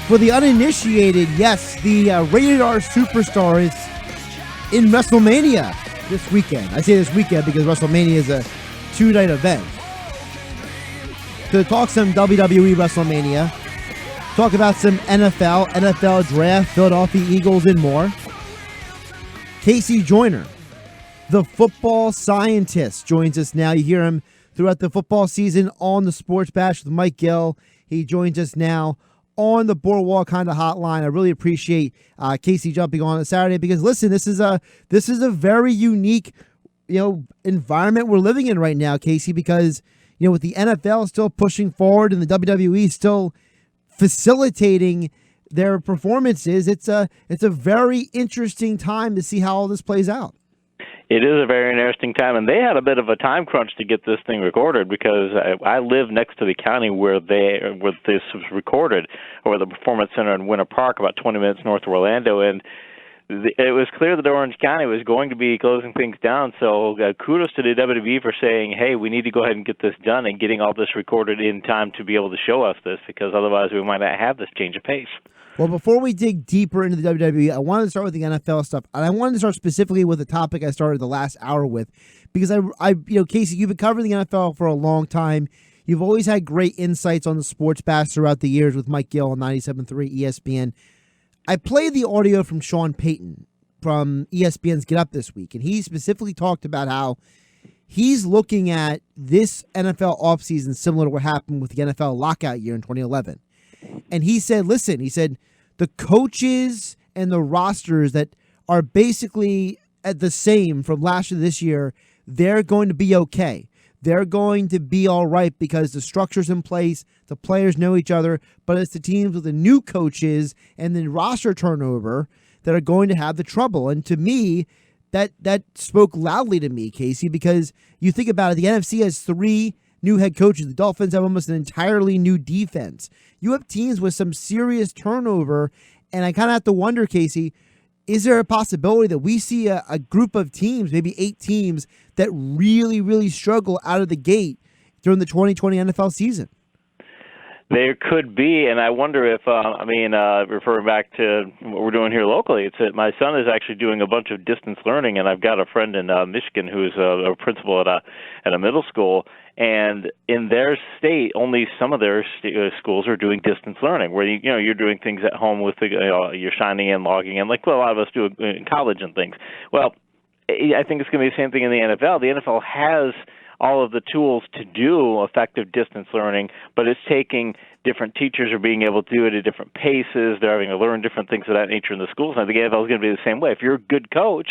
For the uninitiated, yes, the Rated R Superstar is in WrestleMania this weekend. I say this weekend because WrestleMania is a 2-night event. To talk some WWE Wrestlemania, talk about some NFL Draft, Philadelphia Eagles, and more. KC Joyner, the football scientist, joins us now. You hear him throughout the football season on the Sports Bash with Mike Gill. He joins us now on the Boardwalk Honda Hotline. I really appreciate KC jumping on a Saturday because, listen, this is a very unique, environment we're living in right now, KC, because with the NFL still pushing forward and the WWE still facilitating their performances, it's a very interesting time to see how all this plays out. It is a very interesting time, and they had a bit of a time crunch to get this thing recorded because I live next to the county where this was recorded, or the Performance Center in Winter Park, about 20 minutes north of Orlando, and it was clear that Orange County was going to be closing things down, so kudos to the WWE for saying, hey, we need to go ahead and get this done and getting all this recorded in time to be able to show us this, because otherwise we might not have this change of pace. Well, before we dig deeper into the WWE, I wanted to start with the NFL stuff, and I wanted to start specifically with the topic I started the last hour with, because KC, you've been covering the NFL for a long time. You've always had great insights on the sports bash throughout the years with Mike Gill on 97.3 ESPN. I played the audio from Sean Payton from ESPN's Get Up this week, and he specifically talked about how he's looking at this NFL offseason similar to what happened with the NFL lockout year in 2011. And he said, listen, the coaches and the rosters that are basically at the same from last year to this year, they're going to be okay. They're going to be all right because the structure's in place, the players know each other, but it's the teams with the new coaches and the roster turnover that are going to have the trouble. And to me, that spoke loudly to me, Casey, because you think about it, the NFC has 3 new head coaches. The Dolphins have almost an entirely new defense. You have teams with some serious turnover, and I kind of have to wonder, Casey, is there a possibility that we see a group of teams, maybe 8 teams, that really, really struggle out of the gate during the 2020 NFL season? There could be, and I wonder if, referring back to what we're doing here locally, it's that my son is actually doing a bunch of distance learning, and I've got a friend in Michigan who's a principal at a middle school, and in their state, only some of their schools are doing distance learning, where you're doing things at home with you're signing in, logging in, like a lot of us do in college and things. Well, I think it's going to be the same thing in the NFL. The NFL has all of the tools to do effective distance learning, but it's taking different teachers are being able to do it at different paces. They're having to learn different things of that nature in the schools. And I think the NFL is going to be the same way. If you're a good coach,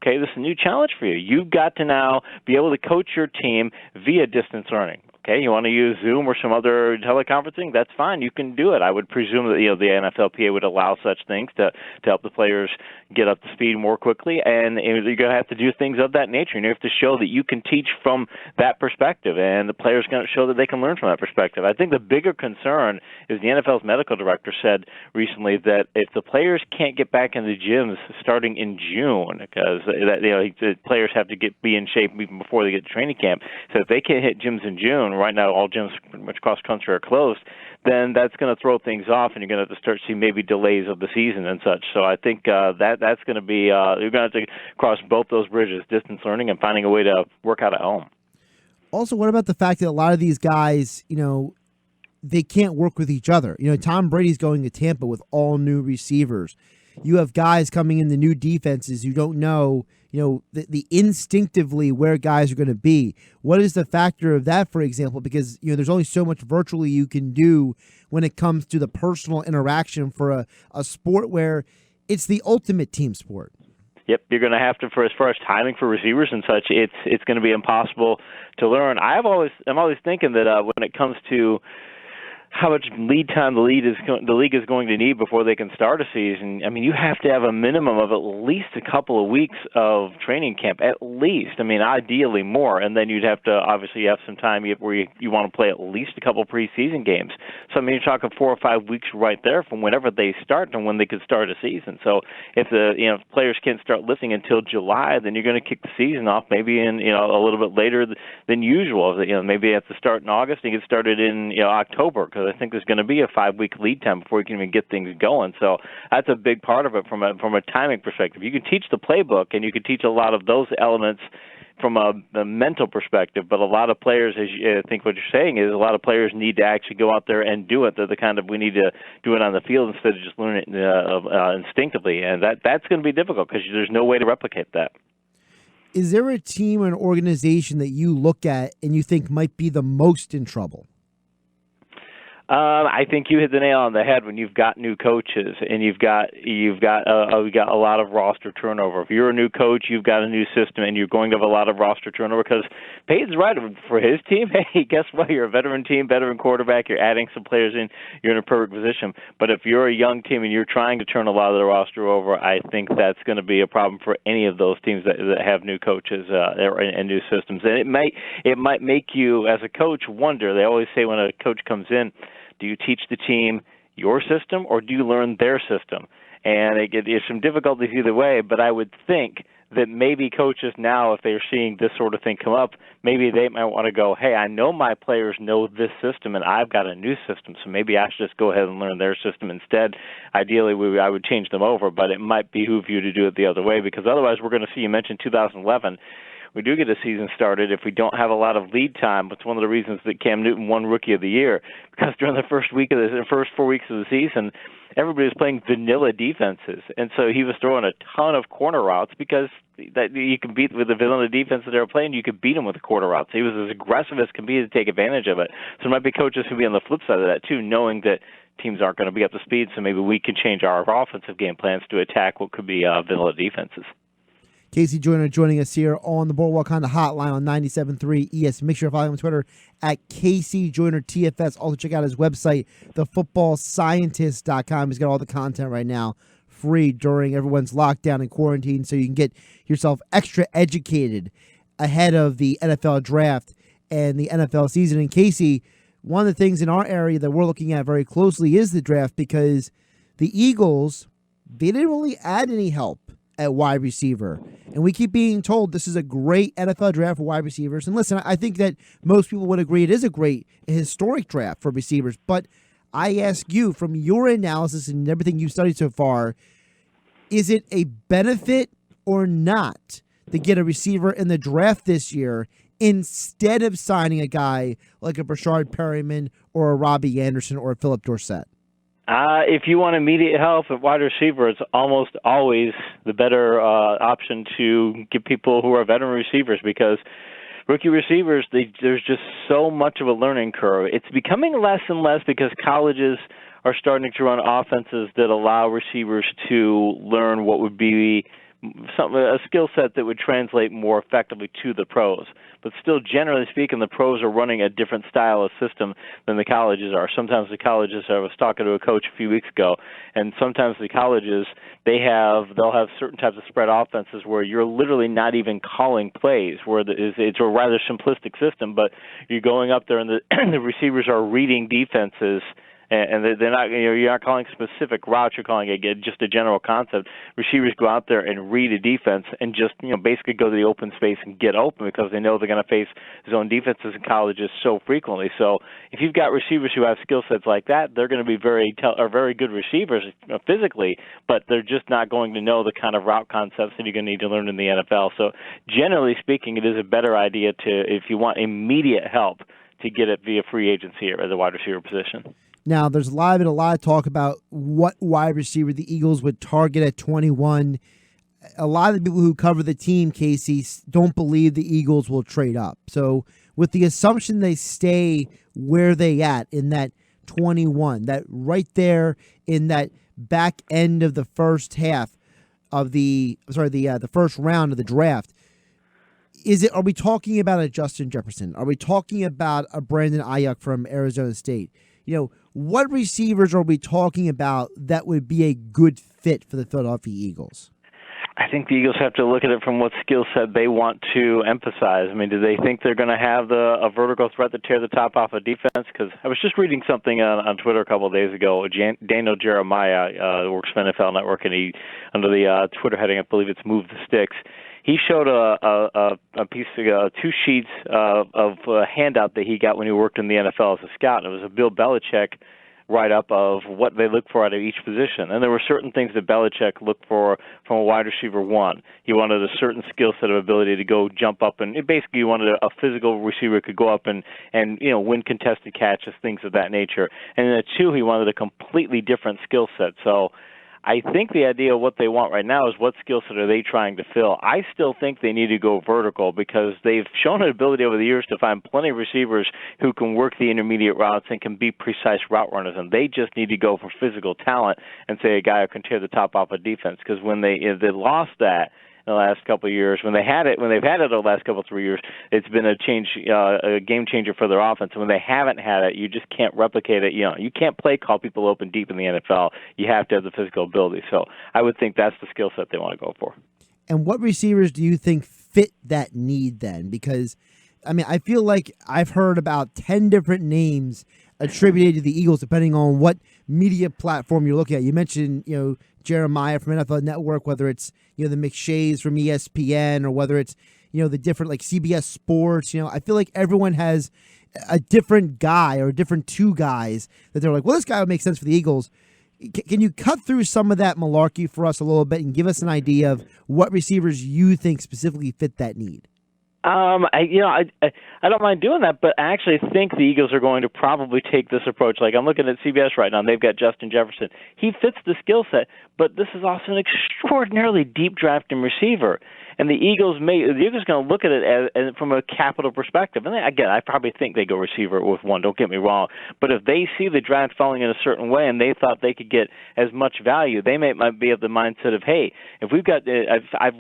okay, this is a new challenge for you. You've got to now be able to coach your team via distance learning. Okay, you want to use Zoom or some other teleconferencing? That's fine. You can do it. I would presume that the NFLPA would allow such things to help the players get up to speed more quickly, and you're going to have to do things of that nature. And you have to show that you can teach from that perspective, and the players are going to show that they can learn from that perspective. I think the bigger concern is the NFL's medical director said recently that if the players can't get back in the gyms starting in June, because the players have to be in shape even before they get to training camp, so if they can't hit gyms in June, right now all gyms pretty much across the country are closed, then that's going to throw things off, and you're going to have to start seeing maybe delays of the season and such. So I think that's going to be you're going to have to cross both those bridges, distance learning and finding a way to work out at home. Also, what about the fact that a lot of these guys, they can't work with each other? Tom Brady's going to Tampa with all new receivers. You have guys coming in the new defenses who don't know, the instinctively where guys are going to be. What is the factor of that, for example? Because, there's only so much virtually you can do when it comes to the personal interaction for a sport where it's the ultimate team sport. Yep, you're going to have to, for as far as timing for receivers and such, it's going to be impossible to learn. I'm always thinking that when it comes to how much lead time the league is going to need before they can start a season. I mean, you have to have a minimum of at least a couple of weeks of training camp, at least. I mean, ideally more, and then you'd have to obviously have some time where you want to play at least a couple preseason games. So I mean, you're talking 4 or 5 weeks right there from whenever they start and when they could start a season. So if the players can't start lifting until July, then you're going to kick the season off maybe in a little bit later than usual. Maybe they have to start in August and get started in October, because I think there's going to be a 5-week lead time before you can even get things going. So that's a big part of it from a timing perspective. You can teach the playbook, and you can teach a lot of those elements from a mental perspective, but a lot of players, I think what you're saying is a lot of players need to actually go out there and do it. They're the kind of, we need to do it on the field instead of just learn it instinctively, and that's going to be difficult because there's no way to replicate that. Is there a team or an organization that you look at and you think might be the most in trouble? I think you hit the nail on the head when you've got new coaches and you've got a lot of roster turnover. If you're a new coach, you've got a new system, and you're going to have a lot of roster turnover because Peyton's right for his team. Hey, guess what? You're a veteran team, veteran quarterback. You're adding some players in. You're in a perfect position. But if you're a young team and you're trying to turn a lot of the roster over, I think that's going to be a problem for any of those teams that have new coaches and new systems. And it might make you, as a coach, wonder. They always say when a coach comes in, do you teach the team your system or do you learn their system? And there's some difficulties either way, but I would think that maybe coaches now, if they're seeing this sort of thing come up, maybe they might want to go, hey, I know my players know this system and I've got a new system, so maybe I should just go ahead and learn their system instead. Ideally, I would change them over, but it might behoove you to do it the other way because otherwise we're going to see, you mentioned 2011, we do get a season started if we don't have a lot of lead time. It's one of the reasons that Cam Newton won Rookie of the Year, because during the first 4 weeks of the season, everybody was playing vanilla defenses, and so he was throwing a ton of corner routes because that you can beat with the vanilla defense that they were playing. You could beat them with the corner routes. He was as aggressive as can be to take advantage of it. So there might be coaches who be on the flip side of that too, knowing that teams aren't going to be up to speed. So maybe we can change our offensive game plans to attack what could be vanilla defenses. KC Joyner joining us here on the Boardwalk Honda Hotline on 97.3 ES. Make sure to follow him on Twitter at KC Joyner TFS. Also check out his website, thefootballscientist.com. He's got all the content right now free during everyone's lockdown and quarantine, so you can get yourself extra educated ahead of the NFL draft and the NFL season. And Casey, one of the things in our area that we're looking at very closely is the draft, because the Eagles, they didn't really add any help at wide receiver. And we keep being told this is a great NFL draft for wide receivers. And listen, I think that most people would agree it is a great historic draft for receivers. But I ask you, from your analysis and everything you've studied so far, is it a benefit or not to get a receiver in the draft this year instead of signing a guy like a Brashard Perryman or a Robbie Anderson or a Philip Dorsett? If you want immediate help at wide receiver, it's almost always the better option to get people who are veteran receivers, because rookie receivers, there's just so much of a learning curve. It's becoming less and less because colleges are starting to run offenses that allow receivers to learn what would be a skill set that would translate more effectively to the pros. But still, generally speaking, the pros are running a different style of system than the colleges are. Sometimes the colleges, I was talking to a coach a few weeks ago, and sometimes the colleges, they'll have certain types of spread offenses where you're literally not even calling plays, where it's a rather simplistic system, but you're going up there and the receivers are reading defenses. And they're not, you're not calling specific routes. You're calling it just a general concept. Receivers go out there and read a defense and just, basically go to the open space and get open, because they know they're going to face zone defenses in colleges so frequently. So if you've got receivers who have skill sets like that, they're going to be very good receivers physically, but they're just not going to know the kind of route concepts that you're going to need to learn in the NFL. So generally speaking, it is a better idea if you want immediate help, to get it via free agency at the wide receiver position. Now, there's a lot of talk about what wide receiver the Eagles would target at 21. A lot of the people who cover the team, Casey, don't believe the Eagles will trade up. So with the assumption they stay where they at in that 21, that right there in that back end of the first half of the first round of the draft, are we talking about a Justin Jefferson? Are we talking about a Brandon Ayuk from Arizona State? What receivers are we talking about that would be a good fit for the Philadelphia Eagles? I think the Eagles have to look at it from what skill set they want to emphasize. I mean, do they think they're going to have a vertical threat to tear the top off of defense? Because I was just reading something on Twitter a couple of days ago. Daniel Jeremiah works for NFL Network, and he, under the Twitter heading, I believe it's Move the Sticks, he showed a piece of 2 sheets of a handout that he got when he worked in the NFL as a scout. And it was a Bill Belichick write-up of what they look for out of each position. And there were certain things that Belichick looked for from a wide receiver one. He wanted a certain skill set of ability to go jump up, and basically he wanted a physical receiver who could go up and win contested catches, things of that nature. And in the 2, he wanted a completely different skill set. So I think the idea of what they want right now is what skill set are they trying to fill. I still think they need to go vertical because they've shown an ability over the years to find plenty of receivers who can work the intermediate routes and can be precise route runners, and they just need to go for physical talent and say a guy who can tear the top off a defense, because when they lost that in the last couple of years, when they've had it the last couple of 3 years, it's been a game changer for their offense. And when they haven't had it, you just can't replicate it. You can't call people open deep in the NFL. You have to have the physical ability. So I would think that's the skill set they want to go for. And what receivers do you think fit that need then? Because, I feel like I've heard about 10 different names attributed to the Eagles, depending on what media platform you're looking at. You mentioned, Jeremiah from NFL Network, whether it's, the McShays from ESPN, or whether it's, the different like CBS Sports. I feel like everyone has a different guy or different 2 guys that they're like, well, this guy would make sense for the Eagles. Can you cut through some of that malarkey for us a little bit and give us an idea of what receivers you think specifically fit that need? I don't mind doing that, but I actually think the Eagles are going to probably take this approach. Like, I'm looking at CBS right now, and they've got Justin Jefferson. He fits the skill set, but this is also an extraordinarily deep drafting receiver. And the Eagles are going to look at it as from a capital perspective. And again, I probably think they go receiver with one. Don't get me wrong. But if they see the draft falling in a certain way and they thought they could get as much value, they might be of the mindset of, hey, if we've got, I've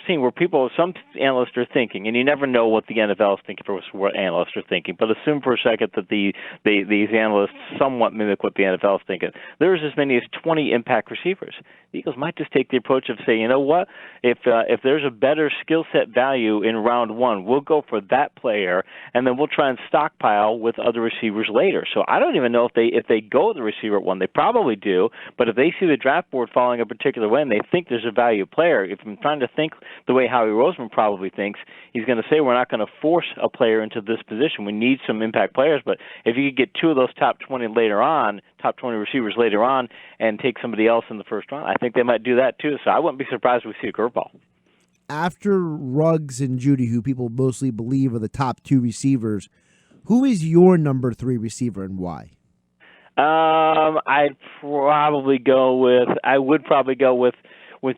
seen where some analysts are thinking, and you never know what the NFL is thinking versus what analysts are thinking. But assume for a second that these analysts somewhat mimic what the NFL is thinking. There's as many as 20 impact receivers. The Eagles might just take the approach of saying, you know what, if there's a better skill set value in round 1, we'll go for that player, and then we'll try and stockpile with other receivers later. So I don't even know if they go with the receiver at 1. They probably do, but if they see the draft board falling a particular way and they think there's a value player, if I'm trying to think the way Howie Roseman probably thinks, he's going to say we're not going to force a player into this position. We need some impact players, but if you could get 2 of those top 20 receivers later on and take somebody else in the first round, I think they might do that too. So I wouldn't be surprised if we see a curveball. After Ruggs and Judy, who people mostly believe are the top 2 receivers, who is your number 3 receiver and why? I would probably go with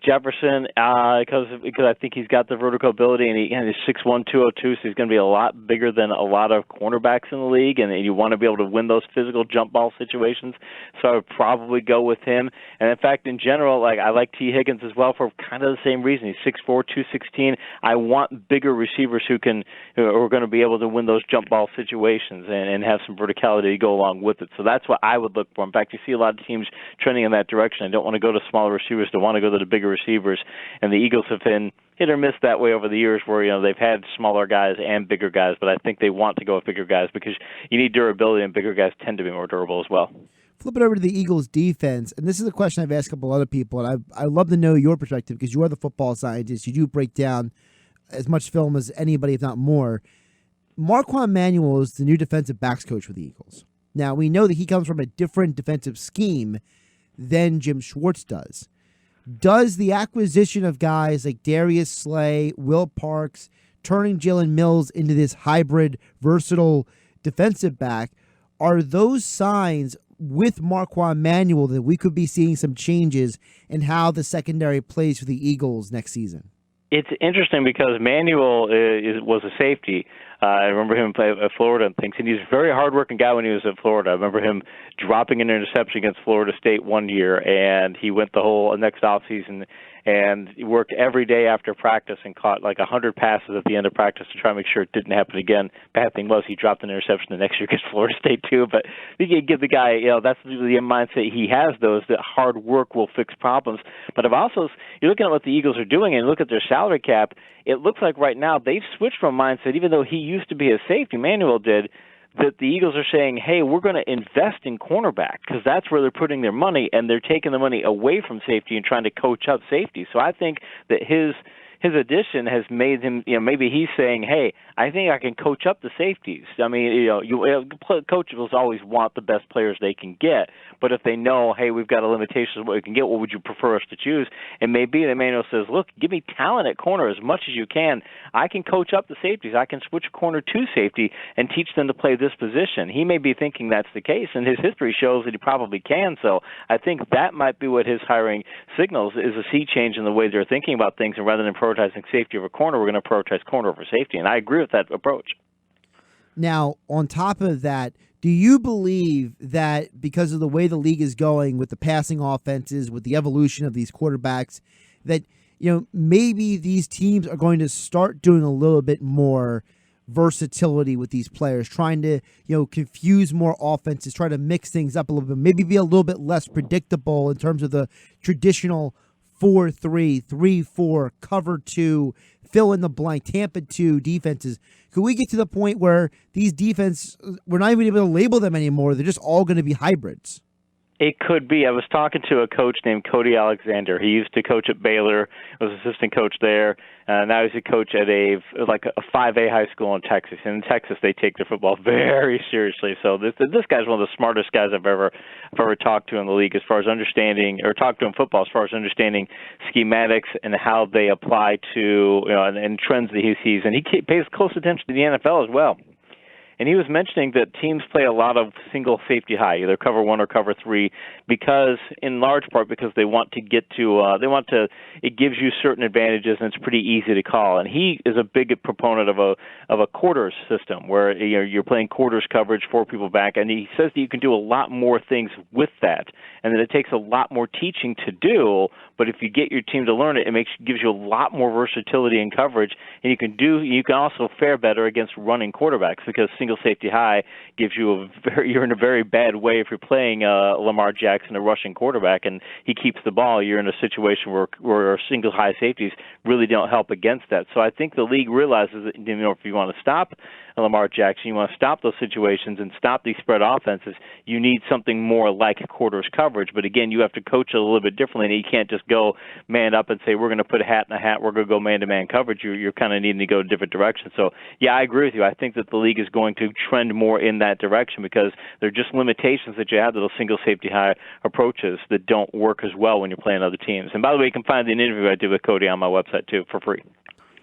Jefferson because I think he's got the vertical ability, and he's 6'1", 202, so he's going to be a lot bigger than a lot of cornerbacks in the league, and you want to be able to win those physical jump ball situations. So I would probably go with him. And in fact, in general, I like T. Higgins as well for kind of the same reason. He's 6'4", 216. I want bigger receivers who are going to be able to win those jump ball situations and have some verticality to go along with it. So that's what I would look for. In fact, you see a lot of teams trending in that direction. I don't want to go to smaller receivers. They want to go to the bigger receivers, and the Eagles have been hit or miss that way over the years where they've had smaller guys and bigger guys, but I think they want to go with bigger guys because you need durability, and bigger guys tend to be more durable as well. Flip it over to the Eagles defense, and this is a question I've asked a couple other people, and I'd love to know your perspective because you are the football scientist. You do break down as much film as anybody, if not more. Marquand Manuel is the new defensive backs coach for the Eagles. Now, we know that he comes from a different defensive scheme than Jim Schwartz does. Does the acquisition of guys like Darius Slay, Will Parks, turning Jalen Mills into this hybrid, versatile defensive back, are those signs with Marquand Manuel that we could be seeing some changes in how the secondary plays for the Eagles next season? It's interesting because Manuel was a safety. I remember him play at Florida and things, and he's a very hardworking guy when he was at Florida. I remember him dropping an interception against Florida State one year, and he went the whole next offseason and he worked every day after practice and caught like 100 passes at the end of practice to try and make sure it didn't happen again. Bad thing was he dropped an interception the next year against Florida State too, but you can give the guy, that's the mindset he has, those that hard work will fix problems. But I've also, you're looking at what the Eagles are doing and look at their salary cap, it looks like right now they've switched from mindset, even though he used to be a safety, Manuel did, that the Eagles are saying, hey, we're going to invest in cornerback because that's where they're putting their money, and they're taking the money away from safety and trying to coach up safety. So I think that his his addition has made him, maybe he's saying, hey, I think I can coach up the safeties. I mean, coaches always want the best players they can get, but if they know, hey, we've got a limitation of what we can get, what would you prefer us to choose? And maybe Emmanuel says, look, give me talent at corner as much as you can. I can coach up the safeties. I can switch corner to safety and teach them to play this position. He may be thinking that's the case, and his history shows that he probably can. So I think that might be what his hiring signals is, a sea change in the way they're thinking about things, and rather than prioritizing safety over corner, we're going to prioritize corner over safety. And I agree with that approach. Now, on top of that, do you believe that because of the way the league is going with the passing offenses, with the evolution of these quarterbacks, that maybe these teams are going to start doing a little bit more versatility with these players, trying to confuse more offenses, try to mix things up a little bit, maybe be a little bit less predictable in terms of the traditional 4-3, 3-4, cover 2, fill in the blank, Tampa 2 defenses. Could we get to the point where these defenses, we're not even able to label them anymore? They're just all going to be hybrids. It could be. I was talking to a coach named Cody Alexander. He used to coach at Baylor, was assistant coach there. Now he's a coach at a 5A high school in Texas. And in Texas, they take their football very seriously. So this guy's one of the smartest guys I've ever talked to in the league as far as understanding, or talked to in football as far as understanding schematics and how they apply to and trends that he sees. And he pays close attention to the NFL as well. And he was mentioning that teams play a lot of single safety high, either cover 1 or cover 3, because in large part because they want to get to it gives you certain advantages and it's pretty easy to call. And he is a big proponent of a quarters system where you're playing quarters coverage, 4 people back, and he says that you can do a lot more things with that, and that it takes a lot more teaching to do. But if you get your team to learn it, gives you a lot more versatility in coverage, and you can also fare better against running quarterbacks, because single safety high gives you you're in a very bad way if you're playing Lamar Jackson, a rushing quarterback, and he keeps the ball. You're in a situation where single high safeties really don't help against that. So I think the league realizes that if you want to stop Lamar Jackson, you want to stop those situations and stop these spread offenses, you need something more like quarters coverage. But again, you have to coach it a little bit differently, and you can't just go man up and say, we're going to put a hat in a hat, we're going to go man-to-man coverage. You're kind of needing to go a different direction. So, yeah, I agree with you. I think that the league is going to trend more in that direction, because there are just limitations that you have to those single safety high approaches that don't work as well when you're playing other teams. And by the way, you can find an interview I did with Cody on my website, too, for free.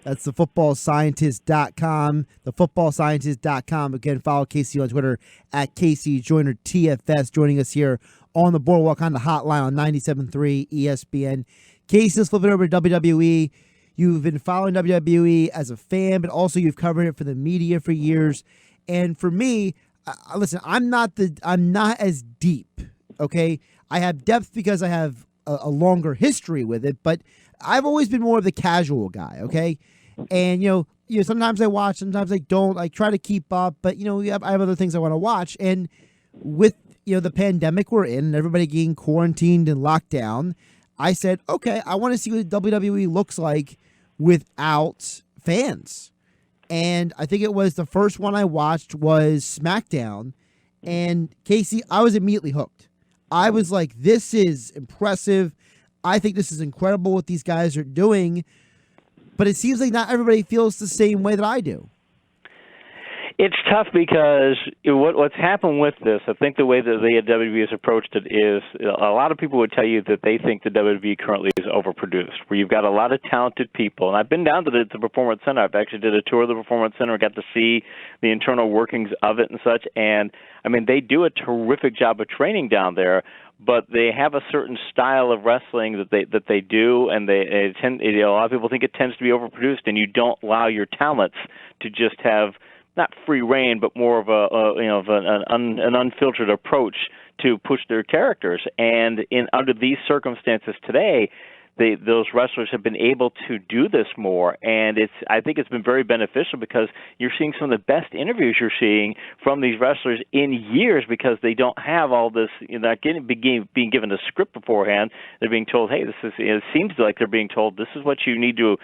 That's thefootballscientist.com, thefootballscientist.com. Again, follow KC on Twitter at KC Joyner TFS, joining us here on the Boardwalk on the hotline on 97.3 ESPN. KC, let's flip it over to WWE. You've been following WWE as a fan, but also you've covered it for the media for years. And for me, listen, I'm not as deep, okay? I have depth because I have a longer history with it, but I've always been more of the casual guy, okay? And, sometimes I watch, sometimes I don't. I try to keep up, but, I have other things I want to watch. And with, the pandemic we're in and everybody getting quarantined and locked down, I said, okay, I want to see what WWE looks like without fans. And I think it was the first one I watched was SmackDown. And Casey, I was immediately hooked. I was like, this is impressive. I think this is incredible what these guys are doing. But it seems like not everybody feels the same way that I do. It's tough because what's happened with this, I think the way that the WWE has approached it is a lot of people would tell you that they think the WWE currently is overproduced, where you've got a lot of talented people. And I've been down to the Performance Center. I've actually did a tour of the Performance Center and got to see the internal workings of it and such. And, they do a terrific job of training down there, but they have a certain style of wrestling that they do, and a lot of people think it tends to be overproduced, and you don't allow your talents to just have not free reign, but more of an unfiltered approach to push their characters. And under these circumstances today, those wrestlers have been able to do this more, and I think it's been very beneficial, because you're seeing some of the best interviews you're seeing from these wrestlers in years, because they don't have all this, not being given a script beforehand. They're being told, hey, it seems like they're being told, this is what you need to,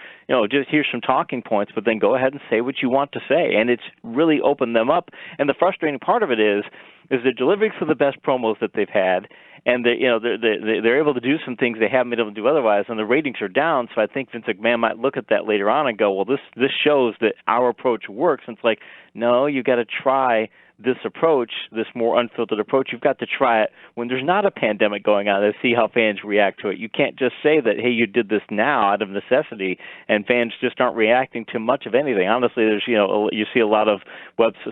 just here's some talking points, but then go ahead and say what you want to say. And it's really opened them up. And the frustrating part of it is, is they're delivering some of the best promos that they've had, and they're able to do some things they haven't been able to do otherwise, and the ratings are down. So I think Vince McMahon might look at that later on and go, well, this shows that our approach works. And it's like, no, you got to try this approach, this more unfiltered approach. You've got to try it when there's not a pandemic going on and see how fans react to it. You can't just say that, hey, you did this now out of necessity, and fans just aren't reacting to much of anything. Honestly, there's you see a lot of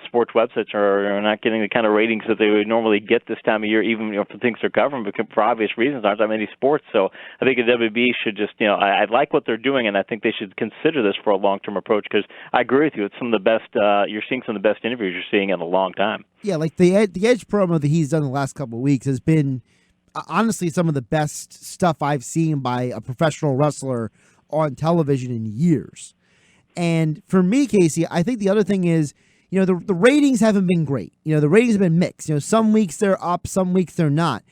sports websites are not getting the kind of ratings that they would normally get this time of year, even for things they're covering, because for obvious reasons aren't that many sports. So I think the WB should just I like what they're doing, and I think they should consider this for a long-term approach, because I agree with you. It's some of the best. You're seeing some of the best interviews you're seeing in a long time. Yeah, like the Edge promo that he's done the last couple of weeks has been honestly some of the best stuff I've seen by a professional wrestler on television in years. And for me, Casey, I think the other thing is, the ratings haven't been great. The ratings have been mixed. Some weeks they're up, some weeks they're not.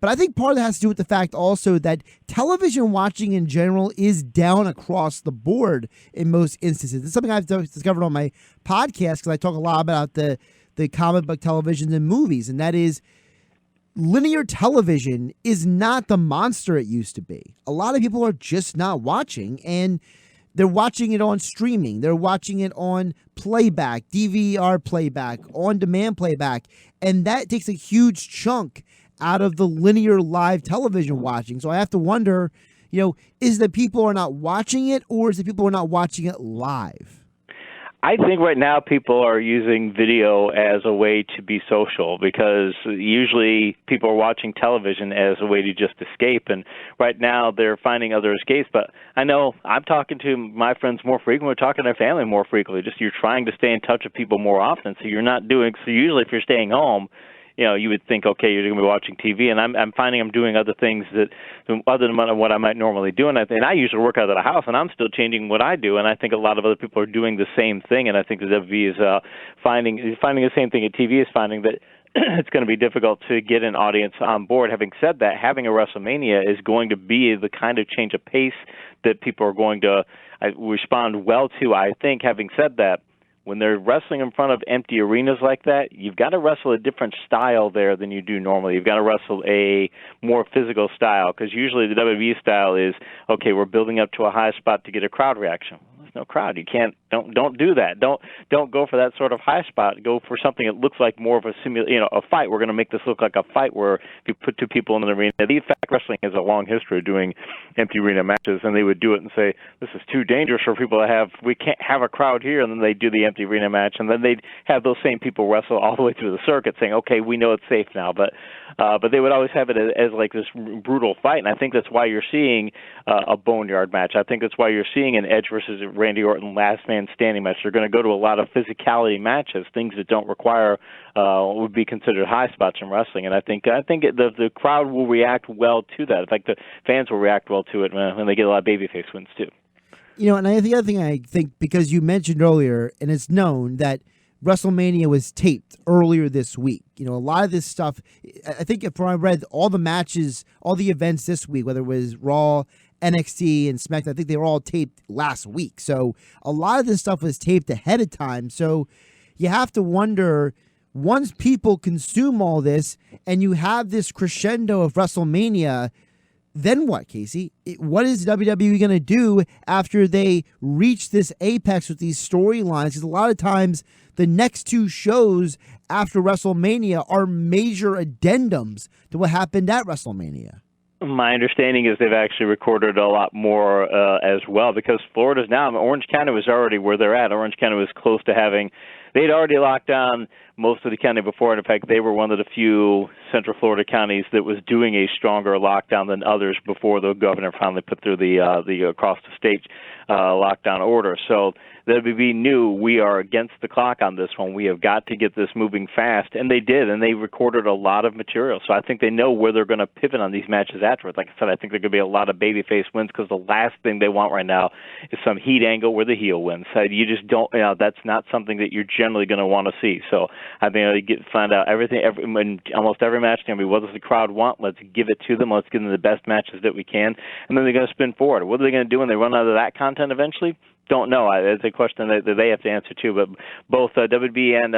But I think part of that has to do with the fact also that television watching in general is down across the board in most instances. It's something I've discovered on my podcast, because I talk a lot about the comic book televisions and movies, and that is linear television is not the monster it used to be. A lot of people are just not watching, and they're watching it on streaming. They're watching it on playback, DVR playback, on-demand playback, and that takes a huge chunk out of the linear live television watching. So I have to wonder, is that people are not watching it, or is it people are not watching it live? I think right now people are using video as a way to be social, because usually people are watching television as a way to just escape, and right now they're finding other escapes. But I know I'm talking to my friends more frequently, we're talking to their family more frequently, just you're trying to stay in touch with people more often, so you're not doing, so usually if you're staying home, you would think, okay, you're going to be watching TV, and I'm finding I'm doing other things that other than what I might normally do, and I usually work out of the house, and I'm still changing what I do, and I think a lot of other people are doing the same thing, and I think the WWE is finding the same thing that TV is finding, that it's going to be difficult to get an audience on board. Having said that, having a WrestleMania is going to be the kind of change of pace that people are going to respond well to, I think. Having said that, when they're wrestling in front of empty arenas like that, you've got to wrestle a different style there than you do normally. You've got to wrestle a more physical style, because usually the WWE style is, okay, we're building up to a high spot to get a crowd reaction. There's no crowd. You can't. Don't do that. Don't go for that sort of high spot. Go for something that looks like more of a fight. We're going to make this look like a fight where if you put two people in the arena. In fact, wrestling has a long history of doing empty arena matches, and they would do it and say, this is too dangerous for people to have. We can't have a crowd here, and then they do the empty arena match, and then they'd have those same people wrestle all the way through the circuit, saying, okay, we know it's safe now, but they would always have it as like this brutal fight, and I think that's why you're seeing a boneyard match. I think that's why you're seeing an Edge versus Randy Orton last man standing match. They're going to go to a lot of physicality matches, things that don't require would be considered high spots in wrestling, and I think the crowd will react well to that. In fact, the fans will react well to it when they get a lot of babyface wins too. And the other thing I think, because you mentioned earlier, and it's known that WrestleMania was taped earlier this week. A lot of this stuff, I think if I read all the matches, all the events this week, whether it was Raw, NXT, and SmackDown, I think they were all taped last week. So a lot of this stuff was taped ahead of time. So you have to wonder, once people consume all this and you have this crescendo of WrestleMania, then what, Casey? What is WWE going to do after they reach this apex with these storylines? Because a lot of times the next two shows after WrestleMania are major addendums to what happened at WrestleMania. My understanding is they've actually recorded a lot more as well, because Florida's now, Orange County was already where they're at. Orange County was close to having, they'd already locked down most of the county before, and in fact, they were one of the few Central Florida counties that was doing a stronger lockdown than others before the governor finally put through the across the state lockdown order. So the WB knew, we are against the clock on this one. We have got to get this moving fast, and they did, and they recorded a lot of material. So I think they know where they're going to pivot on these matches afterwards. Like I said, I think there could be a lot of babyface wins, because the last thing they want right now is some heat angle where the heel wins. You just don't. That's not something that you're generally going to want to see. So I think they find out everything. Almost every match is going to be, what does the crowd want? Let's give it to them. Let's give them the best matches that we can, and then they're going to spin forward. What are they going to do when they run out of that content eventually? don't know. It's a question that they have to answer too. But both WWE and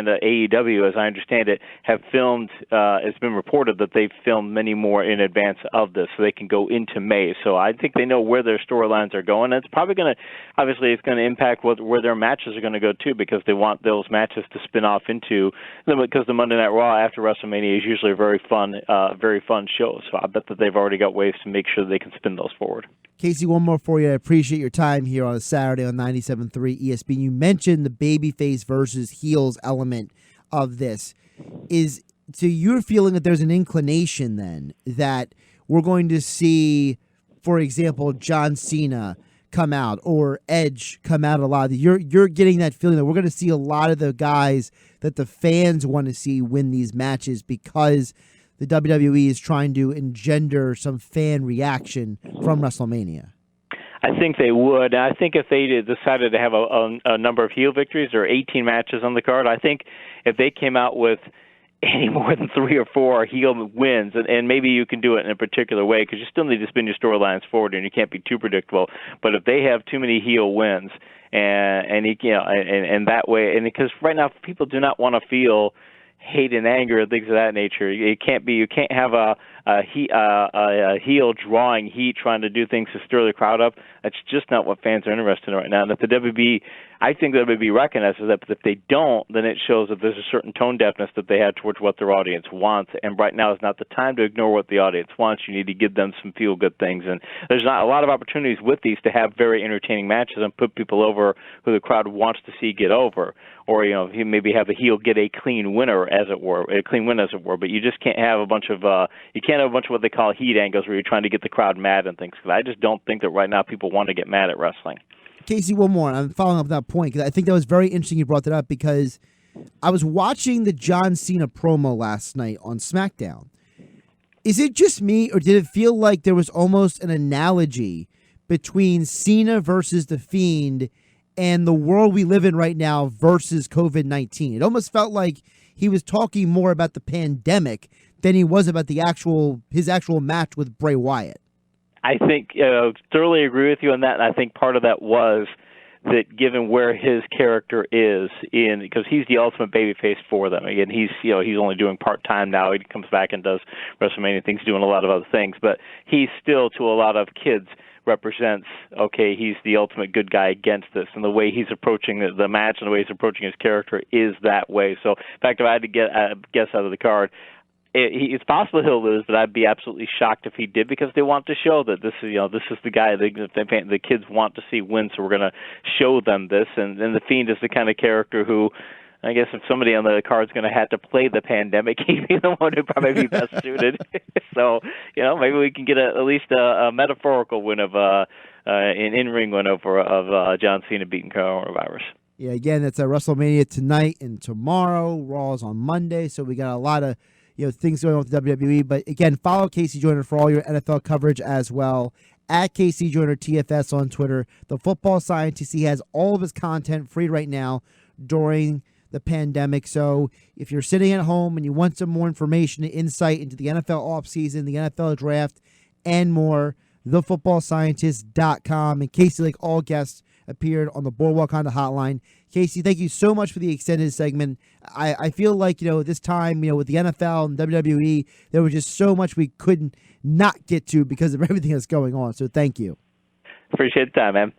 AEW, as I understand it, have filmed. It's been reported that they've filmed many more in advance of this, so they can go into May. So I think they know where their storylines are going. And it's probably going to, obviously, it's going to impact where their matches are going to go too, because they want those matches to spin off into. Because the Monday Night Raw after WrestleMania is usually a very fun show. So I bet that they've already got ways to make sure they can spin those forward. Casey, one more for you. I appreciate your time here on a Saturday on 97.3 ESPN. You mentioned the babyface versus heels element of this. So you're feeling that there's an inclination then that we're going to see, for example, John Cena come out or Edge come out a lot. You're getting that feeling that we're going to see a lot of the guys that the fans want to see win these matches because the WWE is trying to engender some fan reaction from WrestleMania. I think they would. I think if they decided to have a number of heel victories or 18 matches on the card, I think if they came out with any more than 3 or 4 heel wins, and maybe you can do it in a particular way because you still need to spin your storylines forward and you can't be too predictable. But if they have too many heel wins, and that way, and because right now people do not want to feel hate and anger and things of that nature. You can't have a heel drawing heat trying to do things to stir the crowd up. That's just not what fans are interested in right now. And if the WB, I think the WB recognizes that, but if they don't, then it shows that there's a certain tone deafness that they have towards what their audience wants. And right now is not the time to ignore what the audience wants. You need to give them some feel-good things. And there's not a lot of opportunities with these to have very entertaining matches and put people over who the crowd wants to see get over. Or, maybe have the heel get a clean winner, as it were, but you just can't have a bunch of what they call heat angles where you're trying to get the crowd mad and things. Because I just don't think that right now people want to get mad at wrestling. Casey, one more. I'm following up that point because I think that was very interesting you brought that up because I was watching the John Cena promo last night on SmackDown. Is it just me, or did it feel like there was almost an analogy between Cena versus The Fiend and the world we live in right now versus COVID-19? It almost felt like he was talking more about the pandemic than he was about his actual match with Bray Wyatt. I think thoroughly agree with you on that, and I think part of that was that given where his character is because he's the ultimate babyface for them. Again, he's only doing part-time now. He comes back and does WrestleMania things, doing a lot of other things, but he's still, to a lot of kids, represents, he's the ultimate good guy against this, and the way he's approaching the match and the way he's approaching his character is that way. So, in fact, if I had to guess out of the card, it's possible he'll lose, but I'd be absolutely shocked if he did because they want to show that this is the guy the kids want to see win. So we're going to show them this, and the Fiend is the kind of character who, I guess, if somebody on the card is going to have to play the pandemic, he'd be the one who'd probably be best suited. So maybe we can get at least a metaphorical win of an in-ring win of John Cena beating coronavirus. Yeah, again, it's at WrestleMania tonight and tomorrow. Raw is on Monday, so we got a lot of things going on with the WWE. But again, follow KC Joyner for all your NFL coverage as well. At KC Joyner TFS on Twitter. The Football Scientist, he has all of his content free right now during the pandemic. So if you're sitting at home and you want some more information and insight into the NFL offseason, the NFL draft, and more, thefootballscientist.com. And Casey, like all guests, appeared on the Boardwalk Honda hotline. Casey, thank you so much for the extended segment. I feel like, this time, with the NFL and WWE, there was just so much we couldn't not get to because of everything that's going on. So thank you. Appreciate the time, man.